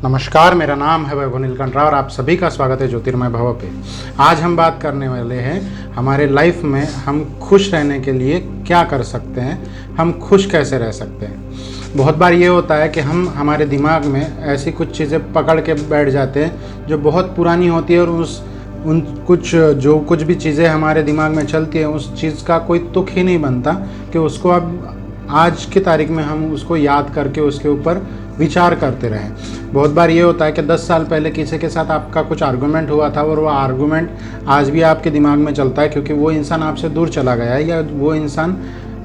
नमस्कार, मेरा नाम है वैभव नीलकंठ राव और आप सभी का स्वागत है ज्योतिर्मय भव पे। आज हम बात करने वाले हैं हमारे लाइफ में हम खुश रहने के लिए क्या कर सकते हैं, हम खुश कैसे रह सकते हैं। बहुत बार ये होता है कि हम हमारे दिमाग में ऐसी कुछ चीज़ें पकड़ के बैठ जाते हैं जो बहुत पुरानी होती है और जो कुछ भी चीज़ें हमारे दिमाग में चलती है उस चीज़ का कोई तुक ही नहीं बनता कि उसको अब आज की तारीख में हम उसको याद करके उसके ऊपर विचार करते रहें। बहुत बार ये होता है कि 10 साल पहले किसी के साथ आपका कुछ आर्गूमेंट हुआ था और वो आर्गूमेंट आज भी आपके दिमाग में चलता है क्योंकि वो इंसान आपसे दूर चला गया है या वो इंसान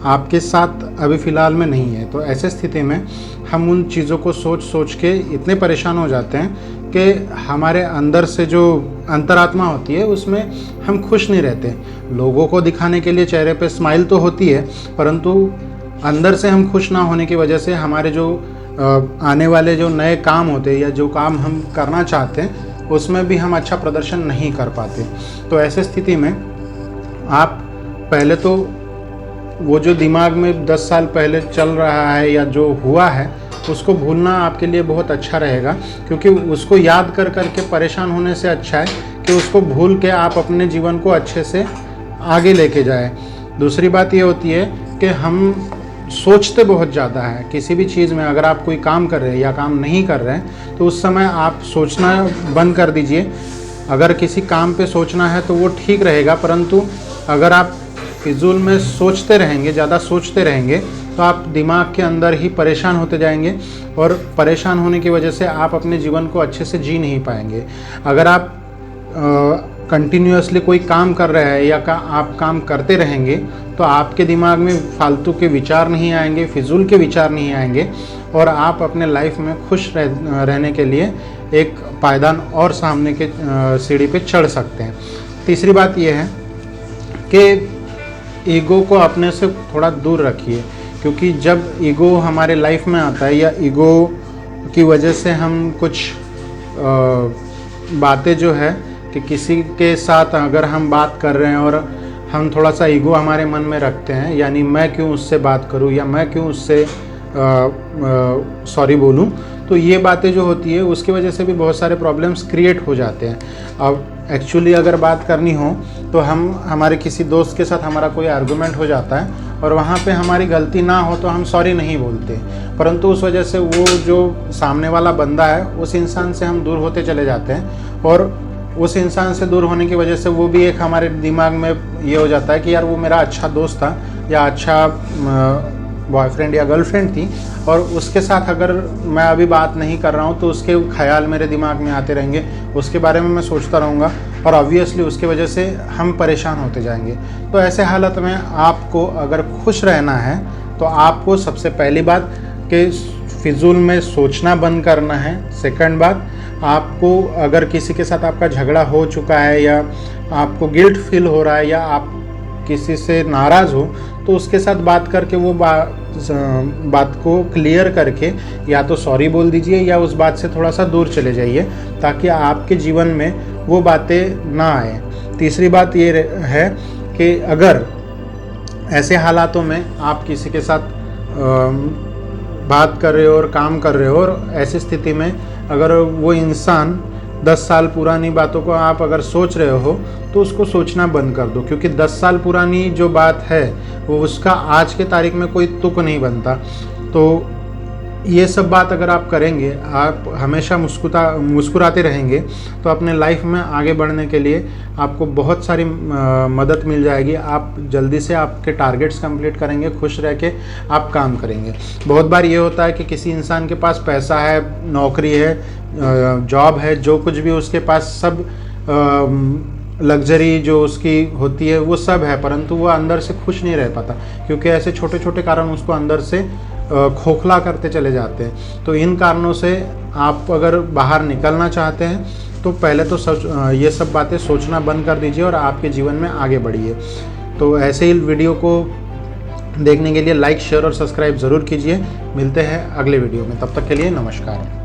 आपके साथ अभी फ़िलहाल में नहीं है। तो ऐसे स्थिति में हम उन चीज़ों को सोच के इतने परेशान हो जाते हैं कि हमारे अंदर से जो अंतरात्मा होती है उसमें हम खुश नहीं रहते। लोगों को दिखाने के लिए चेहरे पे स्माइल तो होती है, परंतु अंदर से हम खुश ना होने की वजह से हमारे जो आने वाले जो नए काम होते हैं या जो काम हम करना चाहते हैं उसमें भी हम अच्छा प्रदर्शन नहीं कर पाते। तो ऐसे स्थिति में आप पहले तो वो जो दिमाग में 10 साल पहले चल रहा है या जो हुआ है उसको भूलना आपके लिए बहुत अच्छा रहेगा, क्योंकि उसको याद कर के परेशान होने से अच्छा है कि उसको भूल के आप अपने जीवन को अच्छे से आगे लेके जाए। दूसरी बात ये होती है कि हम सोचते बहुत ज़्यादा है किसी भी चीज़ में। अगर आप कोई काम कर रहे हैं या काम नहीं कर रहे हैं तो उस समय आप सोचना बंद कर दीजिए। अगर किसी काम पे सोचना है तो वो ठीक रहेगा, परंतु अगर आप फिजूल में सोचते रहेंगे, ज़्यादा सोचते रहेंगे तो आप दिमाग के अंदर ही परेशान होते जाएंगे और परेशान होने की वजह से आप अपने जीवन को अच्छे से जी नहीं पाएंगे। अगर आप कंटिन्यूअसली कोई काम कर रहे हैं या आप काम करते रहेंगे तो आपके दिमाग में फालतू के विचार नहीं आएंगे, फिजूल के विचार नहीं आएंगे और आप अपने लाइफ में खुश रहने के लिए एक पायदान और सामने के सीढ़ी पे चढ़ सकते हैं। तीसरी बात यह है कि ईगो को अपने से थोड़ा दूर रखिए, क्योंकि जब ईगो हमारे लाइफ में आता है या ईगो की वजह से हम कुछ बातें जो है कि किसी के साथ अगर हम बात कर रहे हैं और हम थोड़ा सा ईगो हमारे मन में रखते हैं, यानी मैं क्यों उससे बात करूं या मैं क्यों उससे सॉरी बोलूं, तो ये बातें जो होती है उसकी वजह से भी बहुत सारे प्रॉब्लम्स क्रिएट हो जाते हैं। अब एक्चुअली अगर बात करनी हो तो हमारे किसी दोस्त के साथ हमारा कोई आर्गूमेंट हो जाता है और वहाँ पे हमारी गलती ना हो तो हम सॉरी नहीं बोलते, परंतु उस वजह से वो जो सामने वाला बंदा है उस इंसान से हम दूर होते चले जाते हैं और उस इंसान से दूर होने की वजह से वो भी एक हमारे दिमाग में ये हो जाता है कि यार वो मेरा अच्छा दोस्त था या अच्छा बॉयफ्रेंड या गर्लफ्रेंड थी और उसके साथ अगर मैं अभी बात नहीं कर रहा हूँ तो उसके ख्याल मेरे दिमाग में आते रहेंगे, उसके बारे में मैं सोचता रहूँगा और ऑब्वियसली उसकी वजह से हम परेशान होते जाएंगे। तो ऐसे हालत में आपको अगर खुश रहना है तो आपको सबसे पहली बात कि फिजूल में सोचना बंद करना है। सेकंड बात, आपको अगर किसी के साथ आपका झगड़ा हो चुका है या आपको गिल्ट फील हो रहा है या आप किसी से नाराज़ हो तो उसके साथ बात करके वो बात को क्लियर करके या तो सॉरी बोल दीजिए या उस बात से थोड़ा सा दूर चले जाइए ताकि आपके जीवन में वो बातें ना आए। तीसरी बात ये है कि अगर ऐसे हालातों में आप किसी के साथ बात कर रहे हो और काम कर रहे हो और ऐसी स्थिति में अगर वो इंसान 10 साल पुरानी बातों को आप अगर सोच रहे हो तो उसको सोचना बंद कर दो, क्योंकि 10 साल पुरानी जो बात है वो उसका आज के तारीख में कोई तुक नहीं बनता। तो ये सब बात अगर आप करेंगे, आप हमेशा मुस्कुराते रहेंगे तो अपने लाइफ में आगे बढ़ने के लिए आपको बहुत सारी मदद मिल जाएगी। आप जल्दी से आपके टारगेट्स कंप्लीट करेंगे, खुश रह के आप काम करेंगे। बहुत बार ये होता है कि किसी इंसान के पास पैसा है, नौकरी है, जॉब है, जो कुछ भी उसके पास सब लग्जरी जो उसकी होती है वो सब है, परंतु वो अंदर से खुश नहीं रह पाता क्योंकि ऐसे छोटे छोटे कारण उसको अंदर से खोखला करते चले जाते हैं। तो इन कारणों से आप अगर बाहर निकलना चाहते हैं तो पहले तो ये सब बातें सोचना बंद कर दीजिए और आपके जीवन में आगे बढ़िए। तो ऐसे ही वीडियो को देखने के लिए लाइक, शेयर और सब्सक्राइब ज़रूर कीजिए। मिलते हैं अगले वीडियो में, तब तक के लिए नमस्कार।